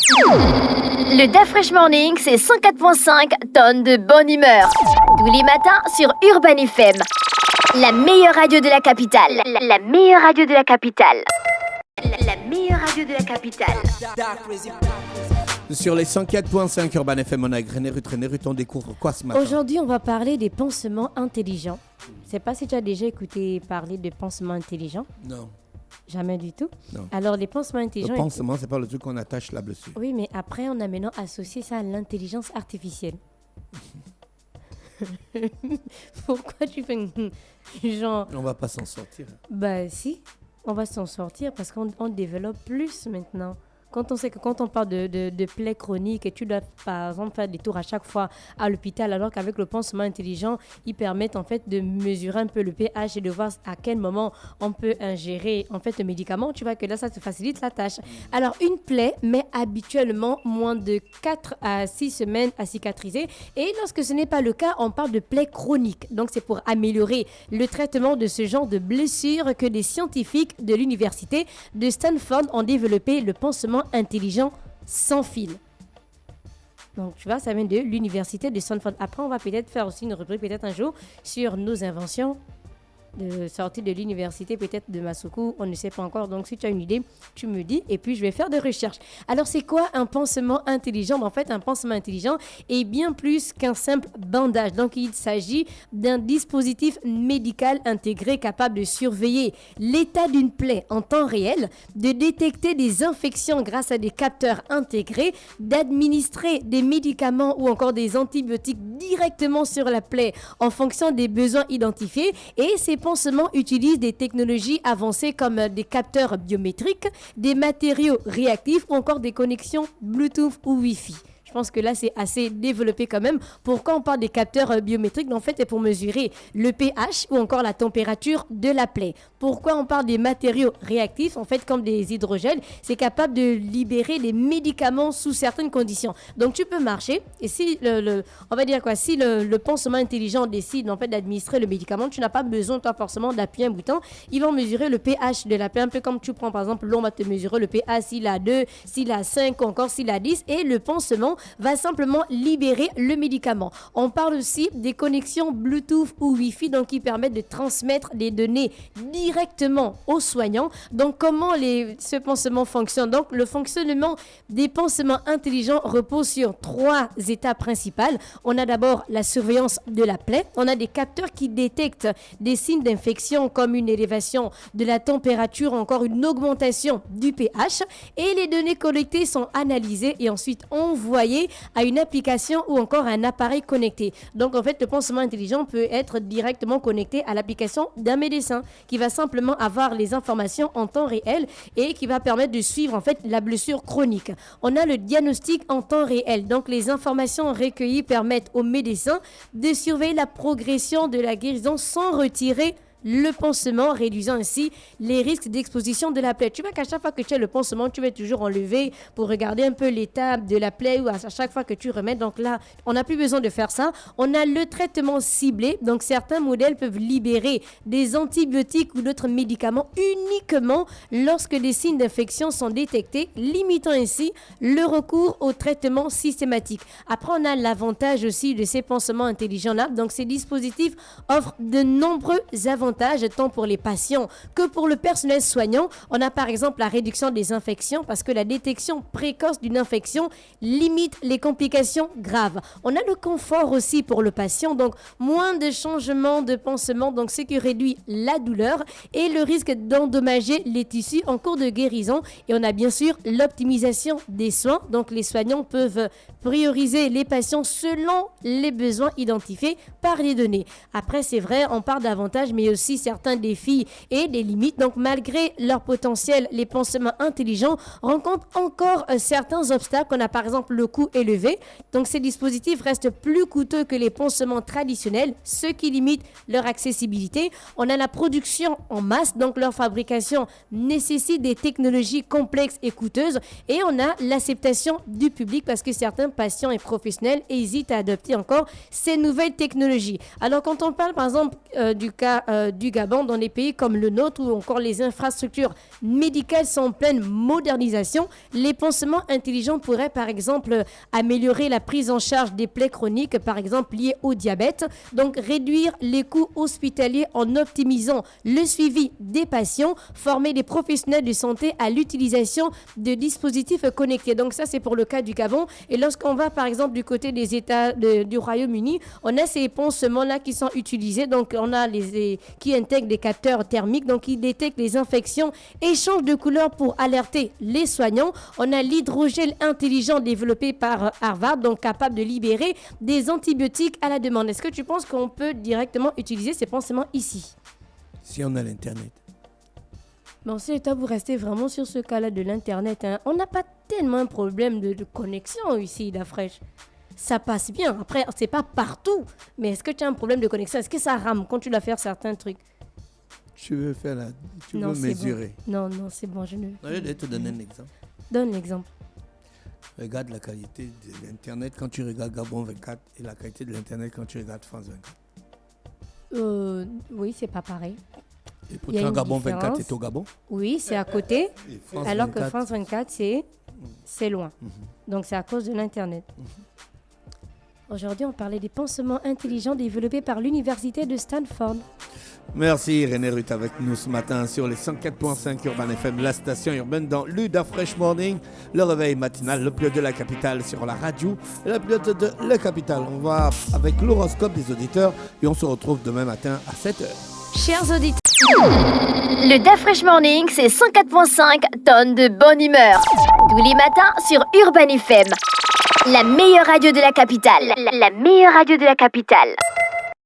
Le DAF Fresh Morning, c'est 104.5 tonnes de bonne humeur. Tous les matins sur Urban FM. La meilleure radio de la capitale. La meilleure radio de la capitale. La meilleure radio de la capitale. Sur les 104.5 Urban FM, on a Grené-Rut, on découvre quoi ce matin? Aujourd'hui, on va parler des pansements intelligents. Je ne sais pas si tu as déjà écouté parler de pansements intelligents. Non. Jamais du tout. Non. Alors, les pansements intelligents... Le pansement, c'est pas le truc qu'on attache là dessus. Oui, mais après, on a maintenant associé ça à l'intelligence artificielle. Pourquoi tu fais genre... On va pas s'en sortir. Bah si, on va s'en sortir parce qu'on développe plus maintenant. Quand on sait que quand on parle de plaies chroniques et tu dois par exemple faire des tours à chaque fois à l'hôpital, alors qu'avec le pansement intelligent, ils permettent en fait de mesurer un peu le pH et de voir à quel moment on peut ingérer en fait le médicament, tu vois que là ça te facilite la tâche. Alors une plaie met habituellement moins de 4 à 6 semaines à cicatriser, et lorsque ce n'est pas le cas, on parle de plaies chroniques. Donc c'est pour améliorer le traitement de ce genre de blessures que des scientifiques de l'université de Stanford ont développé le pansement intelligent sans fil. Donc, tu vois, ça vient de l'université de Stanford. Après, on va peut-être faire aussi une rubrique, peut-être un jour, sur nos inventions de sortie de l'université, peut-être de Masuku, on ne sait pas encore. Donc, si tu as une idée, tu me dis et puis je vais faire des recherches. Alors, c'est quoi un pansement intelligent? En fait, un pansement intelligent est bien plus qu'un simple bandage. Donc, il s'agit d'un dispositif médical intégré capable de surveiller l'état d'une plaie en temps réel, de détecter des infections grâce à des capteurs intégrés, d'administrer des médicaments ou encore des antibiotiques directement sur la plaie en fonction des besoins identifiés. Et ces pansements utilisent des technologies avancées comme des capteurs biométriques, des matériaux réactifs ou encore des connexions Bluetooth ou Wi-Fi. Je pense que là, c'est assez développé quand même. Pourquoi on parle des capteurs biométriques? En fait, c'est pour mesurer le pH ou encore la température de la plaie. Pourquoi on parle des matériaux réactifs? En fait, comme des hydrogels, c'est capable de libérer des médicaments sous certaines conditions. Donc, tu peux marcher et si on va dire quoi, si le pansement intelligent décide en fait d'administrer le médicament, tu n'as pas besoin toi forcément d'appuyer un bouton. Ils vont mesurer le pH de la plaie, un peu comme tu prends par exemple l'eau, on va te mesurer le pH s'il a 2, s'il a 5 ou encore s'il a 10, et le pansement va simplement libérer le médicament. On parle aussi des connexions Bluetooth ou Wi-Fi, donc qui permettent de transmettre des données directement aux soignants. Donc comment ce pansement fonctionne? Donc le fonctionnement des pansements intelligents repose sur 3 étapes principales. On a d'abord la surveillance de la plaie. On a des capteurs qui détectent des signes d'infection comme une élévation de la température, encore une augmentation du pH, et les données collectées sont analysées et ensuite envoyées à une application ou encore à un appareil connecté. Donc en fait, le pansement intelligent peut être directement connecté à l'application d'un médecin qui va simplement avoir les informations en temps réel et qui va permettre de suivre en fait la blessure chronique. On a le diagnostic en temps réel. Donc les informations recueillies permettent aux médecins de surveiller la progression de la guérison sans retirer le pansement, réduisant ainsi les risques d'exposition de la plaie. Tu vois qu'à chaque fois que tu as le pansement, tu vas toujours enlever pour regarder un peu l'état de la plaie ou à chaque fois que tu remets. Donc là, on n'a plus besoin de faire ça. On a le traitement ciblé. Donc certains modèles peuvent libérer des antibiotiques ou d'autres médicaments uniquement lorsque des signes d'infection sont détectés, limitant ainsi le recours au traitement systématique. Après, on a l'avantage aussi de ces pansements intelligents-là. Donc ces dispositifs offrent de nombreux avantages tant pour les patients que pour le personnel soignant. On a par exemple la réduction des infections parce que la détection précoce d'une infection limite les complications graves. On a le confort aussi pour le patient, donc moins de changements de pansement, donc ce qui réduit la douleur et le risque d'endommager les tissus en cours de guérison. Et on a bien sûr l'optimisation des soins, donc les soignants peuvent prioriser les patients selon les besoins identifiés par les données. Après, c'est vrai, on parle d'avantages, mais aussi certains défis et des limites. Donc, malgré leur potentiel, les pansements intelligents rencontrent encore certains obstacles. On a par exemple le coût élevé. Donc, ces dispositifs restent plus coûteux que les pansements traditionnels, ce qui limite leur accessibilité. On a la production en masse, donc leur fabrication nécessite des technologies complexes et coûteuses. Et on a l'acceptation du public parce que certains patients et professionnels hésitent à adopter encore ces nouvelles technologies. Alors, quand on parle par exemple du cas du Gabon, dans des pays comme le nôtre, où encore les infrastructures médicales sont en pleine modernisation, les pansements intelligents pourraient par exemple améliorer la prise en charge des plaies chroniques, par exemple liées au diabète, donc réduire les coûts hospitaliers en optimisant le suivi des patients, former des professionnels de santé à l'utilisation de dispositifs connectés. Donc ça, c'est pour le cas du Gabon. Et lorsqu'on va par exemple du côté des États du Royaume-Uni, on a ces pansements-là qui sont utilisés. Donc on a qui intègrent des capteurs thermiques, donc qui détectent les infections et changent de couleur pour alerter les soignants. On a l'hydrogel intelligent développé par Harvard, donc capable de libérer des antibiotiques à la demande. Est-ce que tu penses qu'on peut directement utiliser ces pansements ici? Si on a l'Internet. Bon, si toi, vous restez vraiment sur ce cas-là de l'Internet, hein, on n'a pas tellement un problème de connexion ici, la fraîche. Ça passe bien. Après, c'est pas partout. Mais est-ce que tu as un problème de connexion? Est-ce que ça rame quand tu dois faire certains trucs? Tu veux faire la... Tu Non, veux c'est mesurer. bon. Non, c'est bon, je ne... Je vais te donner un exemple. Donne l'exemple. Regarde la qualité de l'Internet quand tu regardes Gabon 24 et la qualité de l'Internet quand tu regardes France 24. Oui, c'est pas pareil. Et Il y a pourtant, une Gabon différence. 24 est au Gabon. Oui, c'est à côté. Et France Alors 24, que France 24, c'est loin. Donc, c'est à cause de l'Internet. Aujourd'hui, on parlait des pansements intelligents développés par l'Université de Stanford. Merci René Ruth avec nous ce matin sur les 104.5 Urban FM, la station urbaine dans l'Uda Fresh Morning, le réveil matinal, le pilote de la capitale sur la radio et le pilote de la capitale. On va avec l'horoscope des auditeurs et on se retrouve demain matin à 7h. Chers auditeurs, le Da Fresh Morning, c'est 104.5 tonnes de bonne humeur. Tous les matins sur Urban FM. La meilleure radio de la capitale. La meilleure radio de la capitale.